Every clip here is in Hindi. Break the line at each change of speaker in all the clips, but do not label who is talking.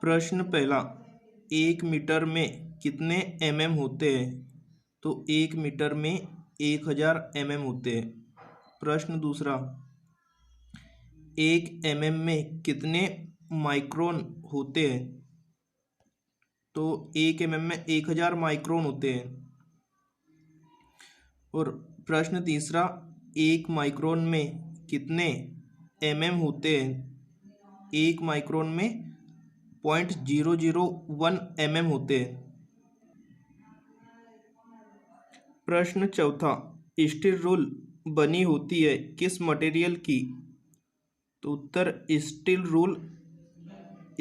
प्रश्न पहला, 1 मीटर में कितने होते हैं? तो 1 मीटर में 1000 होते हैं। प्रश्न दूसरा, 1 में कितने माइक्रोन होते हैं? तो 1 में 1000 माइक्रोन होते हैं। और प्रश्न तीसरा, 1 माइक्रोन में कितने होते हैं? 1 माइक्रोन में 0.001 होते हैं। प्रश्न चौथा, स्टील रूल बनी होती है किस मटेरियल की? तो उत्तर, steel rule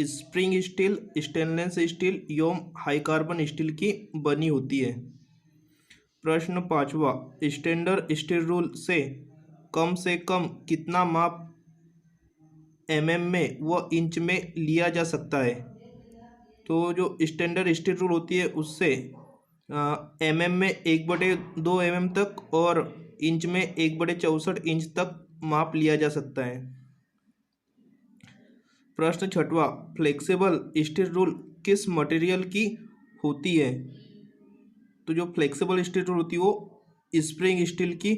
spring steel, stainless steel एवं हाई कार्बन स्टील की बनी होती है। प्रश्न पांचवा, स्टैंडर्ड स्टील रूल से कम कितना माप में व इंच में लिया जा सकता है? तो जो स्टैंडर्ड स्टील रूल होती है उससे में 1/2 तक और इंच में 1/64 तक माप लिया जा सकता है। प्रश्न छठवा, फ्लेक्सिबल स्टील रूल किस मटेरियल की होती है? तो जो फ्लेक्सिबल स्टील रूल होती है वो स्प्रिंग स्टील की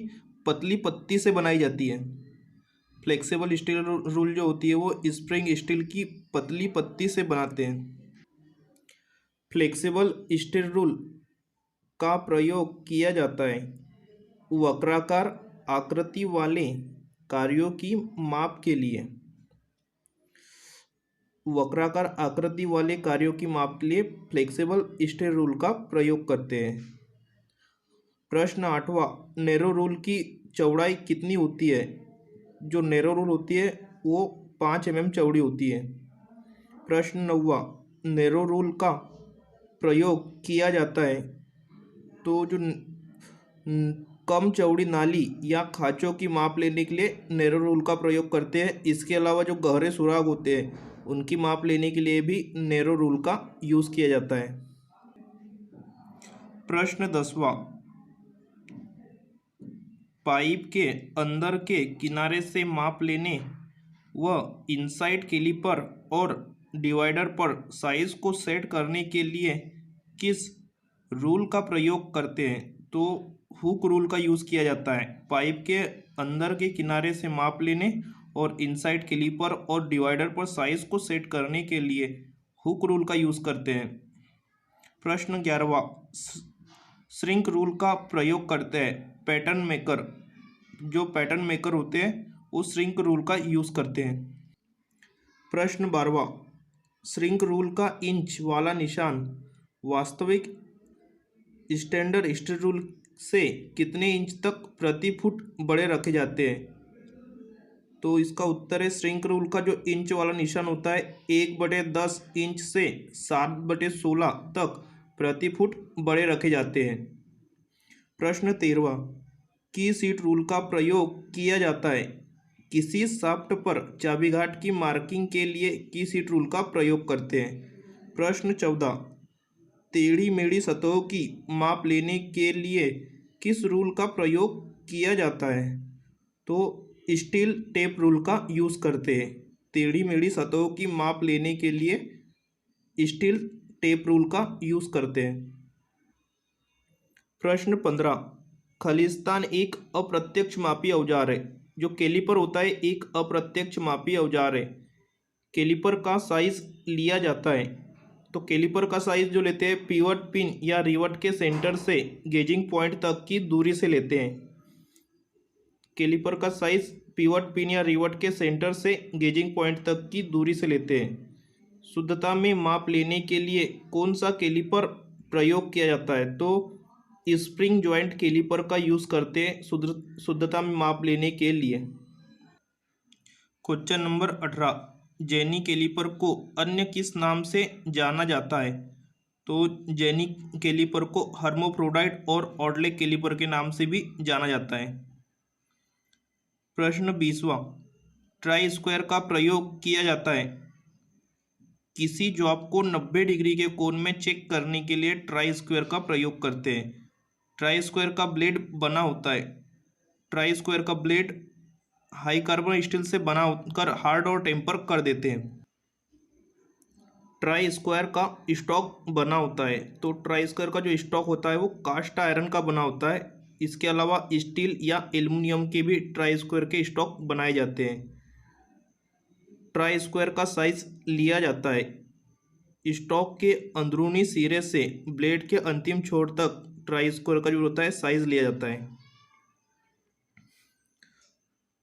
पतली पत्ती से बनाई जाती है। फ्लेक्सिबल स्टील रूल जो होती है वो स्प्रिंग स्टील की पतली पत्ती से बनाते हैं। फ्लेक्सिबल स्टील रूल का प्रयोग किया जाता है वक्राकार आकृति वाले कार्यों की माप के लिए। वक्राकार आकृति वाले कार्यों की माप के लिए फ्लेक्सिबल स्टील रूल का प्रयोग करते हैं। प्रश्न आठवां, नैरो रूल की चौड़ाई कितनी होती है? जो नैरो रूल होती है वो 5 चौड़ी होती है। प्रश्न नौवां, नैरो रूल का प्रयोग किया जाता है तो जो कम चौड़ी नाली या खाँचों की माप लेने के लिए नैरो रूल का प्रयोग करते हैं। इसके अलावा जो गहरे सुराग होते हैं उनकी माप लेने के लिए भी नैरो रूल का यूज़ किया जाता है। प्रश्न 10वां, पाइप के अंदर के किनारे से माप लेने व इनसाइड कैलिपर और डिवाइडर पर साइज को सेट करने के लिए किस रूल का प्रयोग करते हैं? तो हुक रूल का यूज़ किया जाता है पाइप के अंदर के किनारे से माप लेने और इनसाइड कैलिपर और डिवाइडर पर साइज को सेट करने के लिए हुक रूल का यूज़ करते हैं। प्रश्न 11वां, श्रिंक रूल का प्रयोग करते हैं पैटर्न मेकर। जो पैटर्न मेकर होते हैं वो श्रिंक रूल का यूज़ करते हैं। प्रश्न 12वां, श्रिंक रूल का इंच वाला निशान वास्तविक स्टैंडर्ड स्टील रूल से कितने इंच तक प्रति फुट बड़े रखे जाते हैं? तो इसका उत्तर है, श्रिंक रूल का जो इंच वाला निशान होता है 1/10 इंच से 7/16 तक प्रति फुट बड़े रखे जाते हैं। प्रश्न 13वां, की सीट रूल का प्रयोग किया जाता है किसी शाफ्ट पर चाबीघाट की मार्किंग के लिए की सीट रूल का प्रयोग करते हैं। प्रश्न 14, टेढ़ी मेढ़ी सतहों की माप लेने के लिए किस रूल का प्रयोग किया जाता है? तो स्टील टेप रूल का यूज़ करते हैं। टेढ़ी मेढ़ी सतहों की माप लेने के लिए स्टील टेप रूल का यूज़ करते हैं। प्रश्न 15, खलिस्तान एक अप्रत्यक्ष मापी औजार है। जो कैलिपर होता है एक अप्रत्यक्ष मापी औजार है। कैलिपर का साइज लिया जाता है तो कैलिपर का साइज जो लेते हैं पिवट पिन या रिवट के सेंटर से गेजिंग पॉइंट तक की दूरी से लेते हैं। कैलिपर का साइज पिवट पिन या रिवट के सेंटर से गेजिंग पॉइंट तक की दूरी से लेते हैं। शुद्धता में माप लेने के लिए कौन सा कैलिपर प्रयोग किया जाता है? तो स्प्रिंग जॉइंट कैलिपर का यूज़ करते हैं शुद्धता में माप लेने के लिए। क्वेश्चन नंबर 18, जेनी कैलिपर को अन्य किस नाम से जाना जाता है? तो जेनी कैलिपर को हर्मोफ्रोडाइट और ऑडले कैलिपर के नाम से भी जाना जाता है। प्रश्न 20वां, ट्राई स्क्वायर का प्रयोग किया जाता है किसी जॉब को 90 डिग्री के कोण में चेक करने के लिए ट्राई स्क्वायर का प्रयोग करते हैं। ट्राई स्क्वायर का ब्लेड बना होता है। ट्राई स्क्वायर का ब्लेड हाई कार्बन स्टील से बना होकर हार्ड और टेम्पर कर देते हैं। ट्राई स्क्वायर का स्टॉक बना होता है। तो ट्राई स्क्वायर का जो स्टॉक होता है वो कास्ट आयरन का बना होता है। इसके अलावा स्टील या एल्युमिनियम के भी ट्राई स्क्वायर के स्टॉक बनाए जाते हैं। ट्राई स्क्वायर का साइज लिया जाता है स्टॉक के अंदरूनी सिरे से ब्लेड के अंतिम छोर तक। ट्राई स्क्वायर का जो होता है साइज लिया जाता है।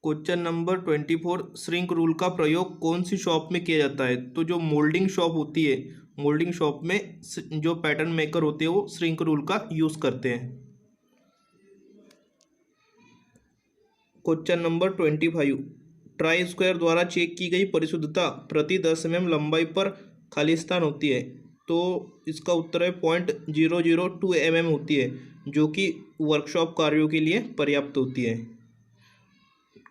क्वेश्चन नंबर 24, श्रिंक रूल का प्रयोग कौन सी शॉप में किया जाता है? तो जो मोल्डिंग शॉप होती है, मोल्डिंग शॉप में जो पैटर्न मेकर होते हैं वो श्रिंक रूल का यूज करते हैं। क्वेश्चन नंबर 25, ट्राई स्क्वायर द्वारा चेक की गई परिशुद्धता प्रति 10 mm लंबाई पर खालिस्तान होती है। तो इसका उत्तर है 0.002 mm होती है, जो कि वर्कशॉप कार्यों के लिए पर्याप्त होती है।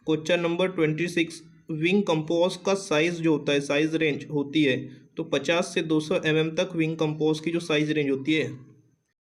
क्वेश्चन नंबर 26, विंग कंपोज का साइज जो होता है, साइज रेंज होती है तो 50 से 200 mm तक विंग कंपोज की जो साइज रेंज होती है